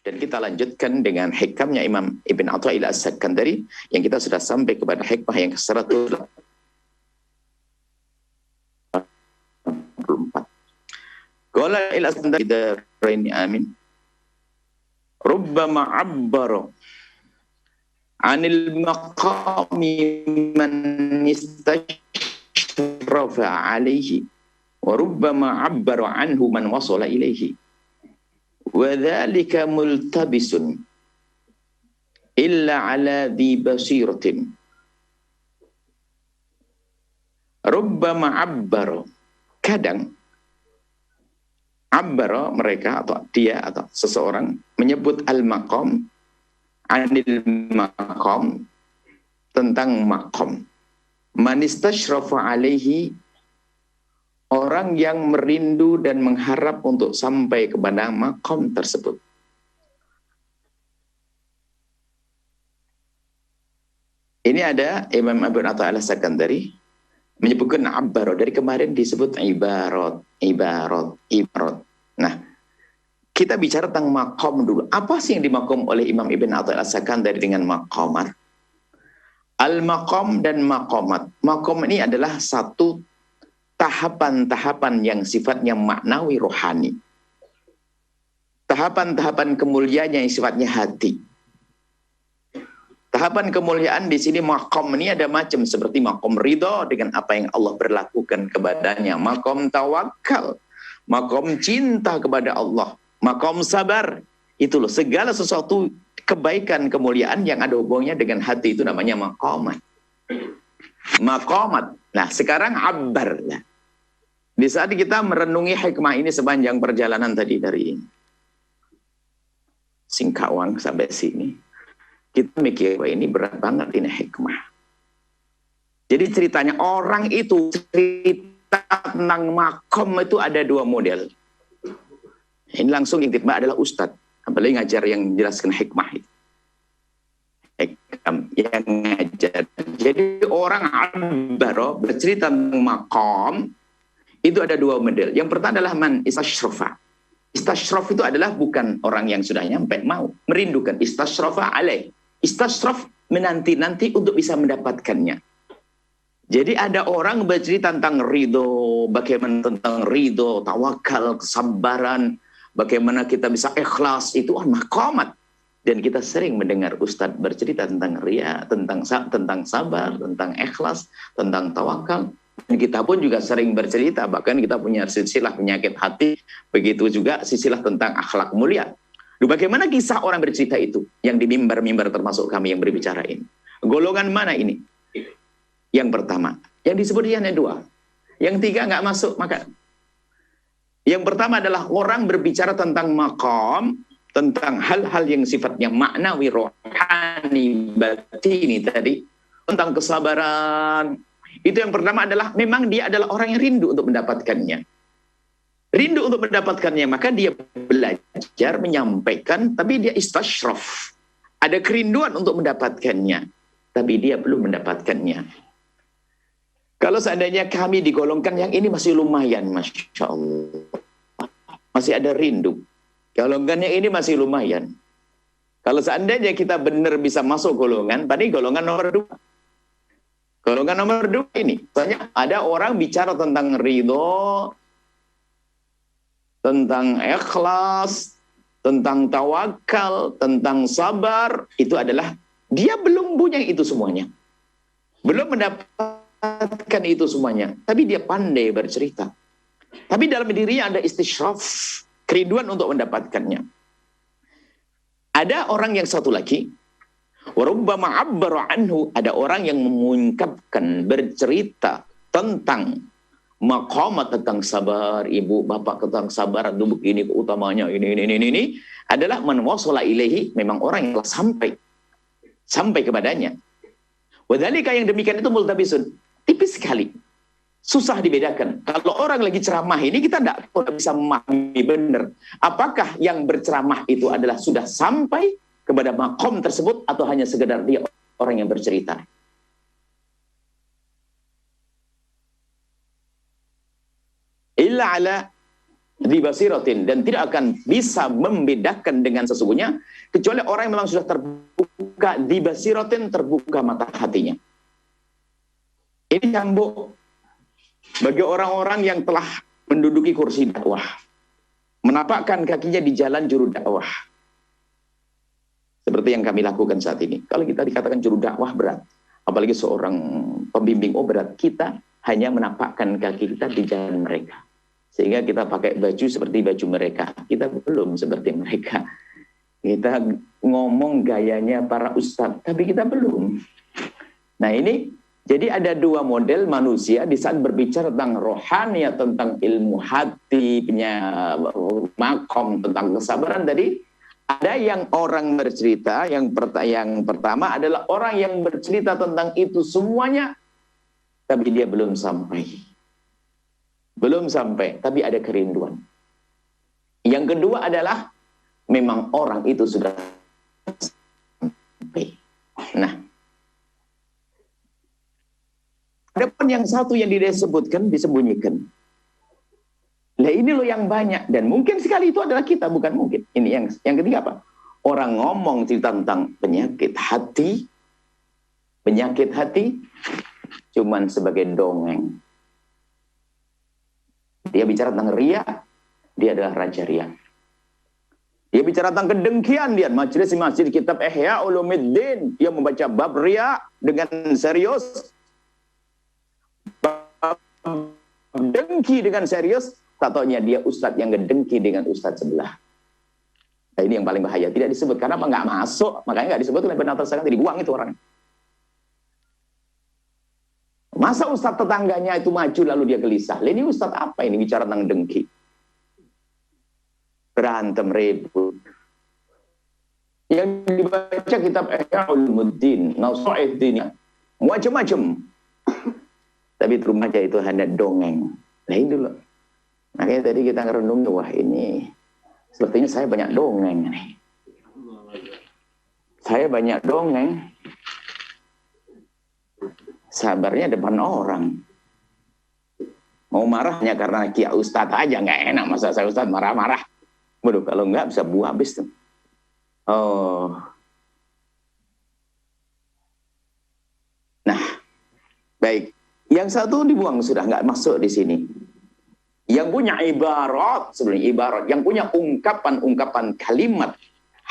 Dan kita lanjutkan dengan hikamnya Imam Ibn Athaillah As-Sakandari yang kita sudah sampai kepada hikmah yang ke-184. Qala al-Asandari daraini amin. Rubbama abbara 'anil maqami man istashrafa 'alaihi wa rubbama abbara 'anhu man wasala ilaihi. وَذَلِكَ مُلْتَبِسٌ إِلَّا عَلَى ذِي بَصِيرَةٍ رُبَّمَا عَبَّرَ. Kadang abbara mereka atau dia atau seseorang menyebut al-maqam, anil maqam, tentang maqam. Man istashrafa alaihi, orang yang merindu dan mengharap untuk sampai kepada maqam tersebut. Ini ada Imam Abu Athaillah As-Sakandari menyebutkan abbaro. Dari kemarin disebut ibarat. Nah, kita bicara tentang maqam dulu. Apa sih yang dimaqam oleh Imam Ibn Athaillah As-Sakandari dengan maqamat? Al-maqam dan maqamat. Maqam ini adalah satu tahapan-tahapan yang sifatnya maknawi rohani. Tahapan-tahapan kemuliaan yang sifatnya hati. Tahapan kemuliaan di sini maqam ini ada macam, seperti maqam ridha dengan apa yang Allah berlakukan kepadanya, maqam tawakal, maqam cinta kepada Allah, maqam sabar. Itu loh, segala sesuatu kebaikan kemuliaan yang ada hubungannya dengan hati itu namanya maqamat. Maqamat. Nah, sekarang abbar. Nah, di saat kita merenungi hikmah ini sepanjang perjalanan tadi dari Singkawang sampai sini, kita mikir, wah ini berat banget ini hikmah. Jadi ceritanya orang itu, cerita tentang makom itu ada dua model. Ini langsung yang tiba adalah ustadz, apalagi ngajar yang menjelaskan hikmah itu. Yang ngajar. Jadi orang abbaro bercerita tentang makom, itu ada dua model. Yang pertama adalah man istashrafa. Istashraf itu adalah bukan orang yang sudah nyampe, mau merindukan. Istashrafa alaih. Istashraf menanti-nanti untuk bisa mendapatkannya. Jadi ada orang bercerita tentang ridho, bagaimana tentang ridho, tawakal, kesabaran, bagaimana kita bisa ikhlas, itu maqamat. Dan kita sering mendengar ustadz bercerita tentang ria, tentang sabar, tentang ikhlas, tentang tawakal. Dan kita pun juga sering bercerita, bahkan kita punya silsilah penyakit hati, begitu juga silsilah tentang akhlak mulia. Bagaimana kisah orang bercerita itu yang di mimbar-mimbar termasuk kami yang berbicara ini? Golongan mana ini? Yang pertama, yang disebut yang dua. Yang tiga nggak masuk, maka yang pertama adalah orang berbicara tentang maqam, tentang hal-hal yang sifatnya maknawi, rohani, batini tadi, tentang kesabaran. Itu yang pertama adalah memang dia adalah orang yang rindu untuk mendapatkannya. Rindu untuk mendapatkannya, maka dia belajar menyampaikan, tapi dia istashraf. Ada kerinduan untuk mendapatkannya, tapi dia belum mendapatkannya. Kalau seandainya kami digolongkan yang ini masih lumayan, Masya Allah. Masih ada rindu. Golongan yang ini masih lumayan. Kalau seandainya kita benar bisa masuk golongan, tadi golongan nomor 2. Golongan nomor 2 ini, misalnya ada orang bicara tentang ridho, tentang ikhlas, tentang tawakal, tentang sabar, itu adalah dia belum punya itu semuanya. Belum mendapatkan itu semuanya, tapi dia pandai bercerita. Tapi dalam dirinya ada istishraf, kerinduan untuk mendapatkannya. Ada orang yang satu lagi, warubbama abbara anhu, ada orang yang mengungkapkan, bercerita tentang maqamat, tentang sabar, ibu bapak tentang sabar, itu begini keutamanya, ini adalah man wasala ilaihi, memang orang yang sampai kepadanya. Wadzalika, yang demikian itu multabisun, tipis sekali, susah dibedakan. Kalau orang lagi ceramah ini kita tidak bisa memahami benar apakah yang berceramah itu adalah sudah sampai kepada maqam tersebut atau hanya sekedar dia orang yang bercerita. Illa ala di basiratin, dan tidak akan bisa membedakan dengan sesungguhnya kecuali orang yang memang sudah terbuka di basiratin, terbuka mata hatinya. Ini cambuk bagi orang-orang yang telah menduduki kursi dakwah, menapakkan kakinya di jalan juru dakwah, seperti yang kami lakukan saat ini. Kalau kita dikatakan juru dakwah berat, apalagi seorang pembimbing, berat. Kita hanya menapakkan kaki kita di jalan mereka, sehingga kita pakai baju seperti baju mereka. Kita belum seperti mereka. Kita ngomong gayanya para ustadz, tapi kita belum. Nah ini, jadi ada dua model manusia di saat berbicara tentang rohani, tentang ilmu hati, makom, tentang kesabaran tadi. Ada yang orang bercerita, yang pertama adalah orang yang bercerita tentang itu semuanya, tapi dia belum sampai. Belum sampai, tapi ada kerinduan. Yang kedua adalah memang orang itu sudah sampai. Nah, ada pun yang satu yang disebutkan, disembunyikan. Nah ini loh yang banyak, dan mungkin sekali itu adalah kita, bukan mungkin. Ini yang ketiga apa? Orang ngomong cerita tentang penyakit hati cuman sebagai dongeng. Dia bicara tentang riya, dia adalah raja riya. Dia bicara tentang kedengkian, dia majelis di masjid kitab Ihya Ulumuddin, dia membaca bab riya dengan serius, dengki dengan serius. Tatonya dia ustadz yang ngedengki dengan ustadz sebelah. Nah ini yang paling bahaya, tidak disebut karena apa? Nggak masuk, makanya nggak disebut oleh penatar zakat, dibuang itu orang. Masa ustadz tetangganya itu maju lalu dia gelisah? Ini ustadz apa ini bicara tentang dengki? Berantem, ribut. Yang dibaca kitab Ihya Ulumuddin, Nasihuddin, macam-macam. Tapi remaja itu hanya dongeng. Nah ini dulu. Makanya tadi kita ngerenung, wah ini sepertinya saya banyak dongeng nih. Saya banyak dongeng. Sabarnya depan orang. Mau marahnya karena kia ustadz aja nggak enak, masa saya ustadz marah-marah. Waduh, kalau nggak bisa buah habis tuh. Oh. Nah, baik. Yang satu dibuang sudah, nggak masuk di sini. Yang punya ibarat, sebenarnya ibarat, yang punya ungkapan-ungkapan kalimat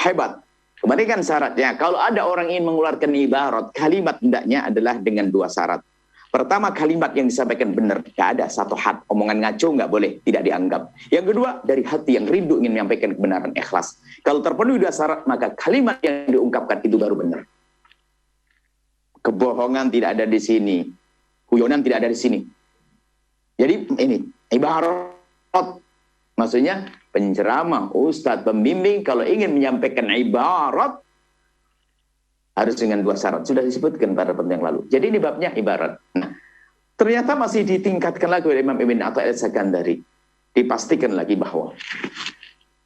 hebat. Kemarin kan syaratnya, kalau ada orang ingin mengeluarkan ibarat, kalimat hendaknya adalah dengan dua syarat. Pertama, kalimat yang disampaikan benar, tidak ada satu hat, omongan ngaco nggak boleh, tidak dianggap. Yang kedua, dari hati yang rindu ingin menyampaikan kebenaran, ikhlas. Kalau terpenuhi dua syarat, maka kalimat yang diungkapkan itu baru benar. Kebohongan tidak ada di sini, guyonan tidak ada di sini. Jadi ini ibarat, maksudnya penceramah, ustadz, pembimbing kalau ingin menyampaikan ibarat harus dengan dua syarat. Sudah disebutkan pada pertemuan yang lalu. Jadi ini babnya ibarat. Nah, ternyata masih ditingkatkan lagi oleh Imam Ibn Atha al-Sakandari. Dipastikan lagi bahwa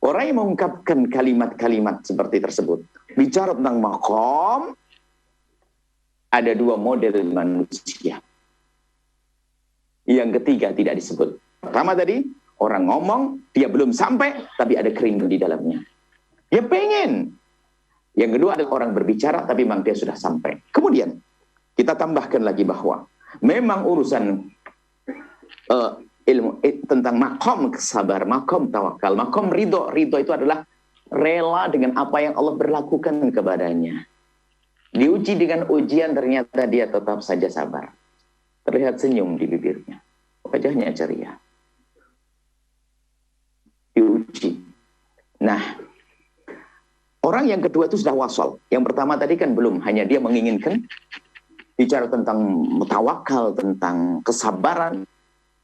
orang yang mengungkapkan kalimat-kalimat seperti tersebut, bicara tentang maqam, ada dua model manusia. Yang ketiga tidak disebut. Pertama tadi, orang ngomong, dia belum sampai, tapi ada kerinduan di dalamnya. Dia pengen. Yang kedua adalah orang berbicara, tapi memang dia sudah sampai. Kemudian, kita tambahkan lagi bahwa memang urusan ilmu tentang makom sabar, makom tawakal, makom ridho. Ridho itu adalah rela dengan apa yang Allah berlakukan kepadanya. Diuji dengan ujian, ternyata dia tetap saja sabar. Terlihat senyum di bibirnya. Wajahnya ceria. Diuji. Nah, orang yang kedua itu sudah wasol. Yang pertama tadi kan belum. Hanya dia menginginkan bicara tentang tawakal, tentang kesabaran.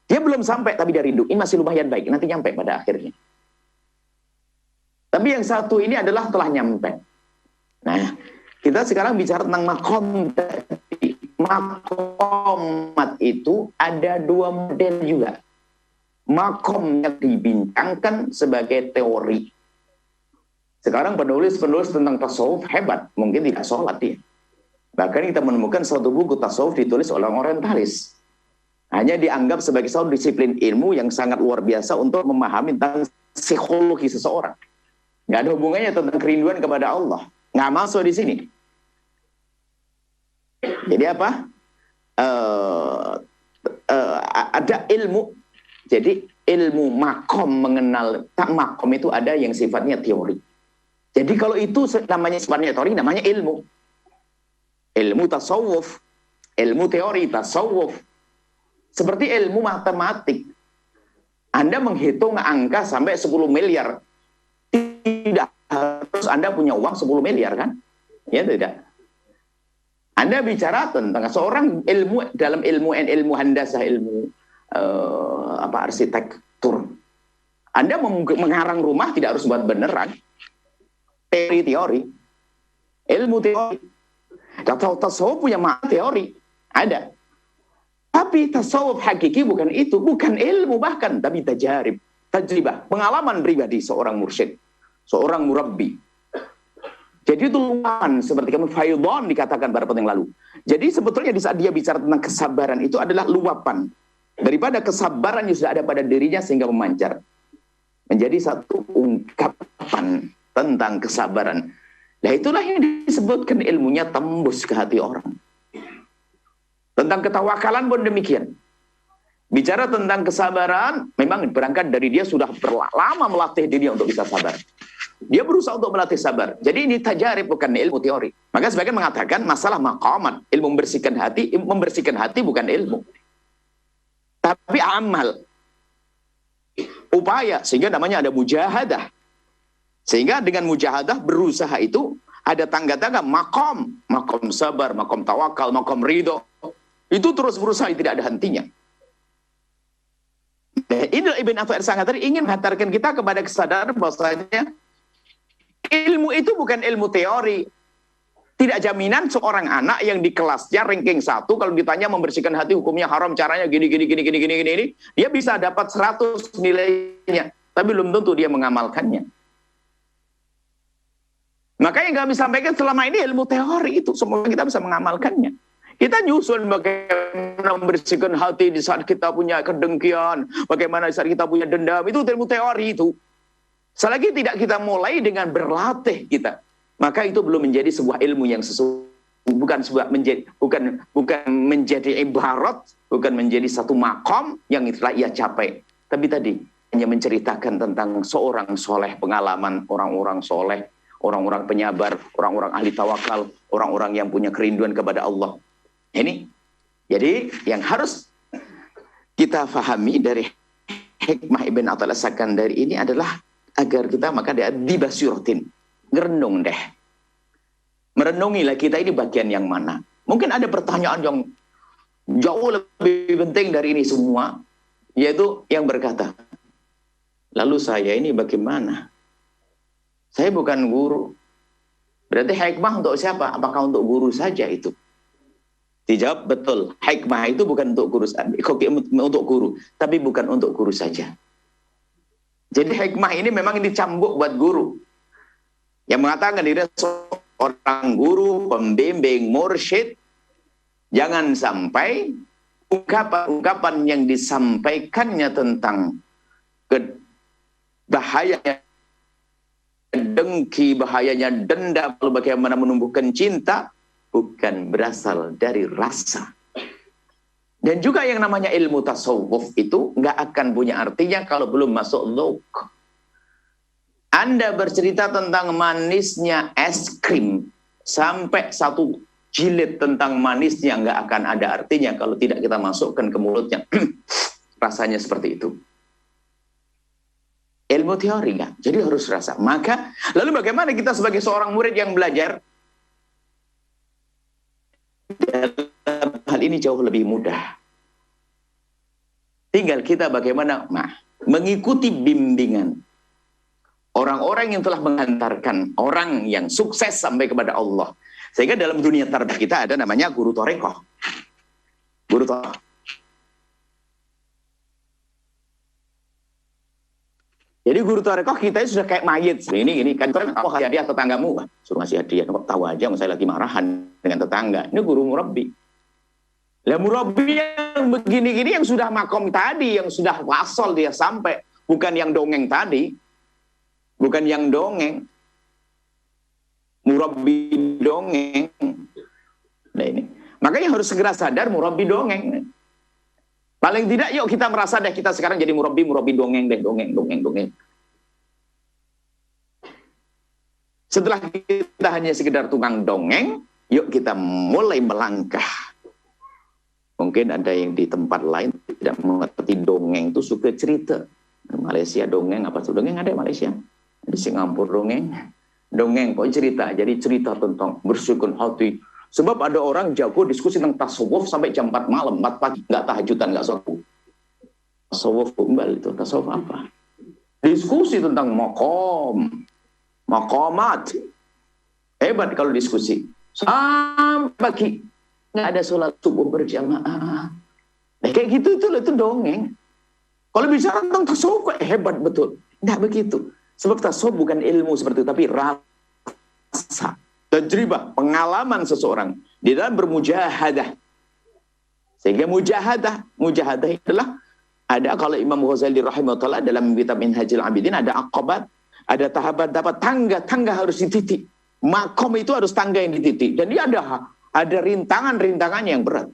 Dia belum sampai, tapi dia rindu. Ini masih lumayan baik. Nanti nyampe pada akhirnya. Tapi yang satu ini adalah telah nyampe. Nah, kita sekarang bicara tentang makom. Makomat itu ada dua model juga. Makom yang dibincangkan sebagai teori. Sekarang penulis-penulis tentang tasawuf hebat. Mungkin tidak sholat dia. Bahkan kita menemukan suatu buku tasawuf ditulis oleh orang orientalis. Hanya dianggap sebagai satu disiplin ilmu yang sangat luar biasa untuk memahami tentang psikologi seseorang. Nggak ada hubungannya tentang kerinduan kepada Allah. Nggak masuk di sini. Jadi apa? Ada ilmu. Jadi ilmu makom, mengenal tak makom itu ada yang sifatnya teori. Jadi kalau itu namanya sifatnya teori, namanya ilmu. Ilmu tasawuf, ilmu teori tasawuf. Seperti ilmu matematik. Anda menghitung angka sampai 10 miliar. Tidak harus Anda punya uang 10 miliar kan? Ya tidak. Anda bicara tentang seorang ilmu dalam ilmu handasah, ilmu arsitektur. Anda mengarang rumah tidak harus buat beneran. Teori. Ilmu teori. Tasawuf punya makna teori. Ada. Tapi tasawuf hakiki bukan itu, bukan ilmu bahkan, tapi tajribah, pengalaman pribadi seorang mursyid, seorang murabbi. Jadi itu luapan, seperti kami faidon dikatakan pada yang lalu. Jadi sebetulnya di saat dia bicara tentang kesabaran itu adalah luapan daripada kesabaran yang sudah ada pada dirinya sehingga memancar menjadi satu ungkapan tentang kesabaran. Nah itulah yang disebutkan ilmunya tembus ke hati orang. Tentang ketawakalan pun demikian. Bicara tentang kesabaran, memang berangkat dari dia sudah lama melatih dirinya untuk bisa sabar. Dia berusaha untuk melatih sabar. Jadi ini tajarib, bukan ilmu teori. Maka sebagian mengatakan masalah maqamat, ilmu membersihkan hati bukan ilmu. Tapi amal. Upaya, sehingga namanya ada mujahadah. Sehingga dengan mujahadah berusaha itu ada tangga-tangga makom sabar, makom tawakal, makom ridho. Itu terus berusaha, tidak ada hentinya. Ini Ibn Atha'ir sangat tadi ingin menghantarkan kita kepada kesadaran bahwasanya ilmu itu bukan ilmu teori. Tidak jaminan seorang anak yang di kelasnya ranking 1 kalau ditanya membersihkan hati hukumnya haram, caranya gini, dia bisa dapat 100 nilainya, tapi belum tentu dia mengamalkannya. Maka yang kami sampaikan selama ini ilmu teori itu semua kita bisa mengamalkannya. Kita nyusun bagaimana membersihkan hati di saat kita punya kedengkian, bagaimana di saat kita punya dendam, itu ilmu teori itu. Selagi tidak kita mulai dengan berlatih kita, maka itu belum menjadi sebuah ilmu yang bukan menjadi ibarat, bukan menjadi satu makom yang telah ia capai. Tapi tadi hanya menceritakan tentang seorang soleh, pengalaman orang-orang soleh, orang-orang penyabar, orang-orang ahli tawakal, orang-orang yang punya kerinduan kepada Allah. Ini, jadi yang harus kita fahami dari hikmah Ibn Athaillah Sakandari ini adalah agar kita maka dia dibasiratin, ngerenung deh. Merenungilah kita ini bagian yang mana. Mungkin ada pertanyaan yang jauh lebih penting dari ini semua, yaitu yang berkata, lalu saya ini bagaimana? Saya bukan guru. Berarti hikmah untuk siapa? Apakah untuk guru saja itu? Dijawab betul, hikmah itu bukan untuk guru, tapi bukan untuk guru saja. Jadi hikmah ini memang dicambuk buat guru. Yang mengatakan diri seorang guru, pembimbing, mursyid, jangan sampai ungkapan-ungkapan yang disampaikannya tentang bahayanya dengki, bahayanya dendam, lalu bagaimana menumbuhkan cinta, bukan berasal dari rasa. Dan juga yang namanya ilmu tasawuf itu nggak akan punya artinya kalau belum masuk dzauq. Anda bercerita tentang manisnya es krim sampai satu jilid tentang manisnya nggak akan ada artinya kalau tidak kita masukkan ke mulutnya. Rasanya seperti itu. Ilmu teori nggak, jadi harus rasa. Maka lalu bagaimana kita sebagai seorang murid yang belajar? Dalam hal ini jauh lebih mudah. Tinggal kita bagaimana mengikuti bimbingan orang-orang yang telah menghantarkan orang yang sukses sampai kepada Allah. Sehingga dalam dunia tarbiyah kita ada namanya guru torekoh. Guru torekoh. Jadi guru torekoh kita sudah kayak mayit. Ini kan kamu hadiah tetanggamu. Suruh ngasih hadiah. Kok tahu aja saya lagi marahan dengan tetangga. Ini guru murabbi. Lah murabi yang begini-gini yang sudah makom tadi, yang sudah wasol dia sampai, bukan yang dongeng tadi, bukan yang dongeng, murabi dongeng. Nah ini, makanya harus segera sadar murabi dongeng. Paling tidak yuk kita merasa deh kita sekarang jadi murabi dongeng deh, dongeng. Setelah kita hanya sekedar tukang dongeng, yuk kita mulai melangkah. Mungkin ada yang di tempat lain tidak mengerti dongeng itu suka cerita. Malaysia dongeng apa tuh? Dongeng ada Malaysia. Di Singapura dongeng kok cerita. Jadi cerita tentang bersihkan hati. Sebab ada orang jago diskusi tentang tasawuf sampai jam 4 malam, 4 pagi, nggak tahajudan, nggak sholat. Tasawuf kembali itu tasawuf apa? Diskusi tentang maqamat. Hebat kalau diskusi. Sampai pagi. Nggak ada sholat subuh berjamaah. Nah, kayak gitu itu dongeng. Kalau bicara tentang tasawuf hebat betul. Nggak begitu. Sebab tasawuf bukan ilmu seperti itu, tapi rasa, tajribah, pengalaman seseorang di dalam bermujahadah. Sehingga mujahadah adalah ada, kalau Imam Ghazali rahimahullah dalam kitab Minhajul Abidin ada aqabat, ada tahapan tangga harus dititik. Makom itu harus tangga yang dititik. Dan dia ada rintangan yang berat.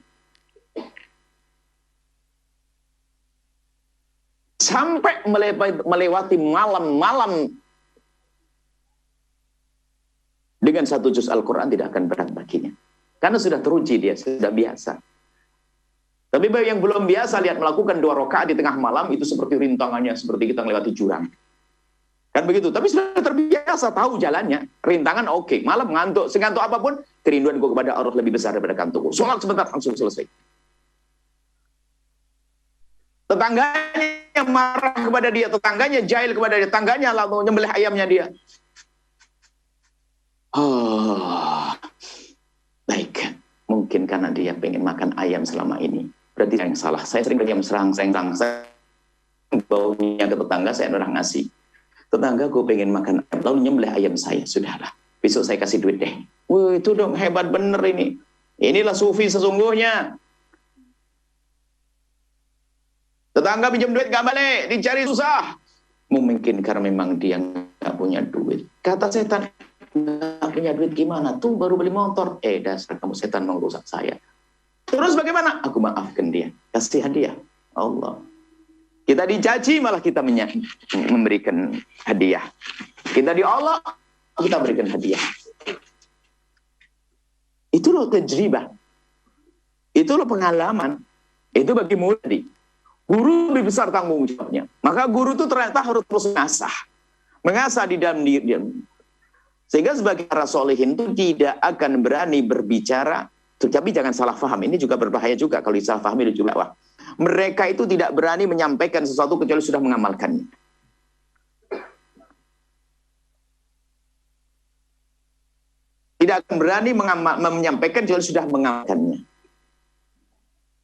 Sampai melewati malam-malam dengan satu juz Al-Quran tidak akan berat baginya. Karena sudah teruji dia, sudah biasa. Tapi bagi yang belum biasa lihat melakukan 2 rakaat di tengah malam itu seperti rintangannya, seperti kita melewati jurang. Kan begitu, tapi sudah terbiasa tahu jalannya. Rintangan oke. Malam ngantuk, segantuk apapun, kerinduanku kepada Allah lebih besar daripada kantukku. Sholat sebentar langsung selesai. Tetangganya marah kepada dia, tetangganya jahil kepada dia, tetangganya lalu nyembelih ayamnya dia. Oh, baik. Mungkin karena dia pengen makan ayam selama ini. Berarti yang salah. Saya sering ayam serang, saya baunya ke tetangga, saya orang ngasih. Tetangga gue pengen makan ayam, lalu nyembelih ayam saya. Sudahlah, besok saya kasih duit deh. Wah, itu dong hebat bener ini. Inilah sufi sesungguhnya. Tetangga pinjam duit gak balik, dicari susah. Mungkin karena memang dia gak punya duit. Kata setan, gak punya duit gimana? Tuh baru beli motor. Dasar kamu setan merusak saya. Terus bagaimana? Aku maafkan dia. Kasih hadiah. Allah. Kita dicaci malah kita memberikan hadiah. Kita di Allah, kita berikan hadiah. Itu loh tajribah. Itu loh pengalaman. Itu bagi murid. Guru lebih besar tanggung jawabnya. Maka guru itu ternyata harus terus mengasah di dalam diri. Sehingga sebagai para solehin itu tidak akan berani berbicara. Tapi jangan salah paham. Ini juga berbahaya juga kalau salah paham itu juga. Wah, mereka itu tidak berani menyampaikan sesuatu kecuali sudah mengamalkannya. Tidak akan berani menyampaikan kecuali sudah mengamalkannya.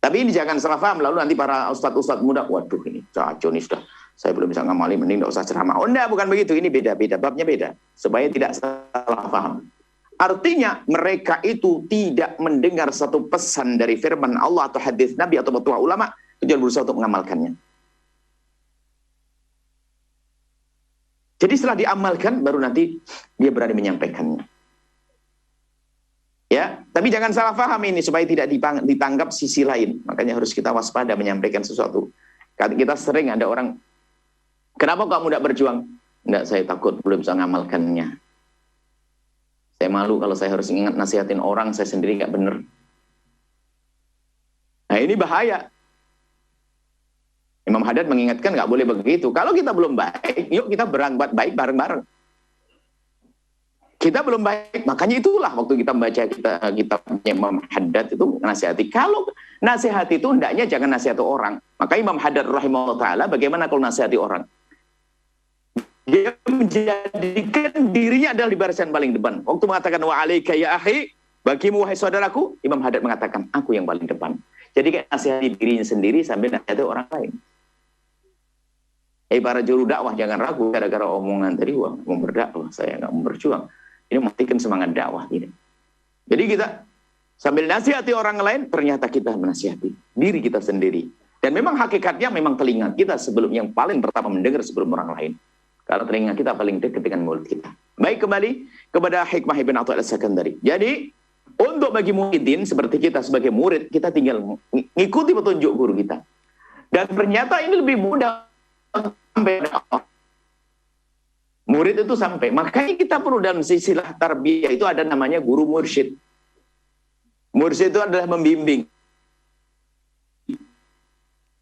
Tapi ini jangan salah paham, lalu nanti para ustadz-ustadz muda, waduh ini caco nih sudah, saya belum bisa ngamalin, mending tidak usah ceramah. Oh enggak, bukan begitu, ini beda-beda, babnya beda. Supaya tidak salah paham. Artinya mereka itu tidak mendengar satu pesan dari firman Allah atau hadis Nabi atau petua ulama, kecuali berusaha untuk mengamalkannya. Jadi setelah diamalkan, baru nanti dia berani menyampaikannya. Ya, tapi jangan salah paham ini supaya tidak ditanggap sisi lain. Makanya harus kita waspada menyampaikan sesuatu. Kita sering ada orang, kenapa kamu tidak berjuang? Enggak, saya takut belum bisa mengamalkannya. Saya malu kalau saya harus ingat nasihatin orang, saya sendiri nggak benar. Nah ini bahaya. Imam Haddad mengingatkan nggak boleh begitu. Kalau kita belum baik, yuk kita berangkat baik bareng-bareng. Kita belum baik, makanya itulah waktu kita membaca kitabnya Imam Haddad itu nasihati. Kalau nasihati itu hendaknya jangan nasihati orang. Maka Imam Haddad rahimahullah ta'ala bagaimana kalau nasihati orang? Dia menjadikan dirinya adalah di barisan paling depan. Waktu mengatakan wa alaika ya akhi, bagimu wahai saudaraku, Imam Haddad mengatakan aku yang paling depan. Jadi kayak nasihati dirinya sendiri sambil nasihati orang lain. Para juru dakwah jangan ragu gara-gara omongan tadi, wah mau berdakwah, saya nggak mau berjuang. Ini mematikan semangat dakwah ini. Jadi kita Sambil nasihati orang lain, ternyata kita menasihati diri kita sendiri. Dan memang hakikatnya memang telinga kita sebelum yang paling pertama mendengar sebelum orang lain. Karena telinga kita paling dekat dengan mulut kita. Baik, kembali kepada hikmah Ibn Atha al-Sakandari. Jadi, untuk bagi muridin seperti kita sebagai murid, kita tinggal mengikuti petunjuk guru kita. Dan ternyata ini lebih mudah sampai murid itu sampai. Makanya kita perlu dalam silsilah tarbiyah itu ada namanya guru mursyid. Mursyid itu adalah membimbing,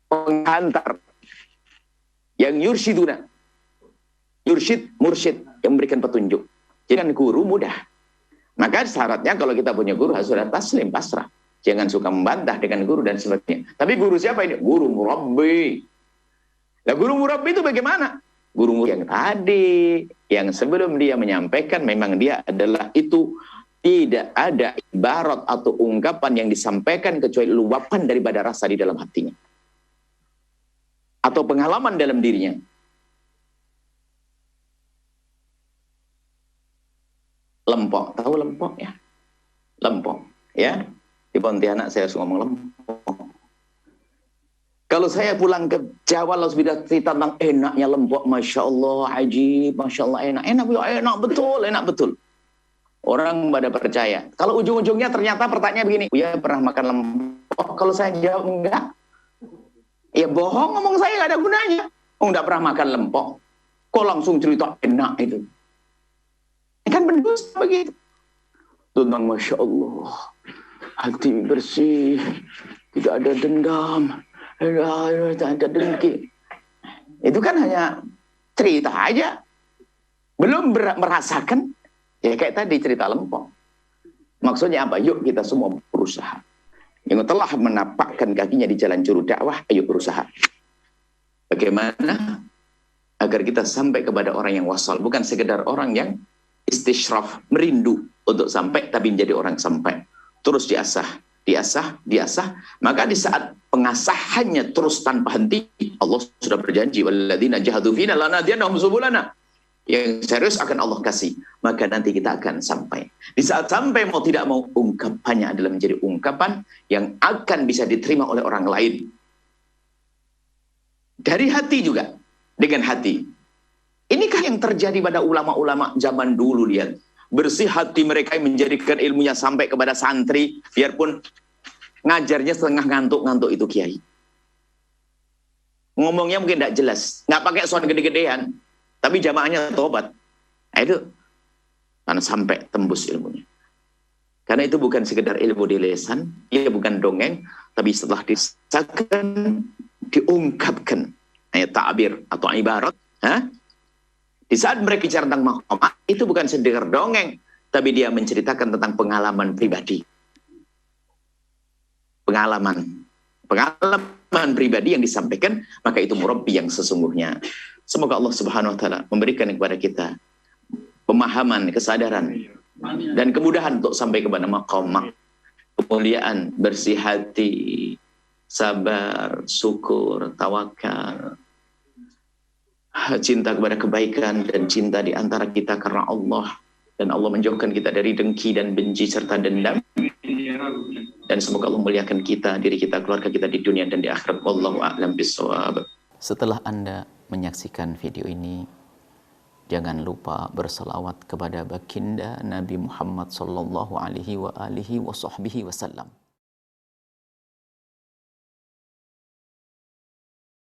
penghantar, yang yursyiduna. Yursyid, mursyid, yang memberikan petunjuk. Jadi kan guru mudah. Maka syaratnya kalau kita punya guru harus sudah taslim, pasrah. Jangan suka membantah dengan guru dan sebagainya. Tapi guru siapa ini? Guru murabbi. Nah, guru murabbi itu bagaimana? Guru yang tadi, yang sebelum dia menyampaikan, memang dia adalah itu, tidak ada ibarat atau ungkapan yang disampaikan kecuali luapan daripada rasa di dalam hatinya. Atau pengalaman dalam dirinya. Lempok, tahu lempok ya? Lempok, ya. Di Pontianak saya harus ngomong lempok. Kalau saya pulang ke Jawa, lalu sudah cerita tentang enaknya lempok, Masya Allah, ajib, Masya Allah, enak. Enak betul. Orang pada percaya. Kalau ujung-ujungnya ternyata pertanyaan begini, ya pernah makan lempok? Kalau saya jawab enggak, ya bohong, ngomong saya nggak ada gunanya. Oh, nggak pernah makan lempok. Kok langsung cerita enak itu? Kan berdosa begitu. Tentang Masya Allah, hati bersih, tidak ada dendam, tidak ada dengki. Itu kan hanya cerita aja. Belum merasakan, ya kayak tadi cerita lempok. Maksudnya apa? Yuk kita semua berusaha. Yang telah menapakkan kakinya di jalan juru dakwah, ayo berusaha. Bagaimana agar kita sampai kepada orang yang wasal, bukan sekedar orang yang istishraf, merindu untuk sampai, tapi menjadi orang sampai. Terus diasah. Maka di saat pengasahannya terus tanpa henti, Allah sudah berjanji, walladzina jahadu fina lanahdiyanahum subulana. Yang serius akan Allah kasih, maka nanti kita akan sampai. Di saat sampai mau tidak mau, ungkapannya adalah menjadi ungkapan yang akan bisa diterima oleh orang lain. Dari hati juga, dengan hati. Inikah yang terjadi pada ulama-ulama zaman dulu, lihat. Bersih hati mereka yang menjadikan ilmunya sampai kepada santri, biarpun ngajarnya setengah ngantuk-ngantuk itu kiai. Ngomongnya mungkin tidak jelas, nggak pakai sound gede-gedean, tapi jamaahnya tobat. Nah, itu karena sampai tembus ilmunya. Karena itu bukan sekedar ilmu di lisan, ia bukan dongeng, tapi setelah disahkan, diungkapkan, ta'bir atau ibarat, di saat mereka bicara tentang maqamat, itu bukan sekedar dongeng, tapi dia menceritakan tentang pengalaman pribadi. Pengalaman pribadi yang disampaikan, maka itu murabbi yang sesungguhnya. Semoga Allah Subhanahu wa taala memberikan kepada kita pemahaman, kesadaran, dan kemudahan untuk sampai kepada maqam kemuliaan, bersih hati, sabar, syukur, tawakal, cinta kepada kebaikan, dan cinta di antara kita karena Allah. Dan Allah menjauhkan kita dari dengki dan benci serta dendam. Dan semoga Allah muliakan kita, diri kita, keluarga kita di dunia dan di akhirat. Wallahu a'lam bishawab. Setelah Anda menyaksikan video ini, jangan lupa berselawat kepada baginda Nabi Muhammad sallallahu alaihi wa alihi wa sahbihi wasallam.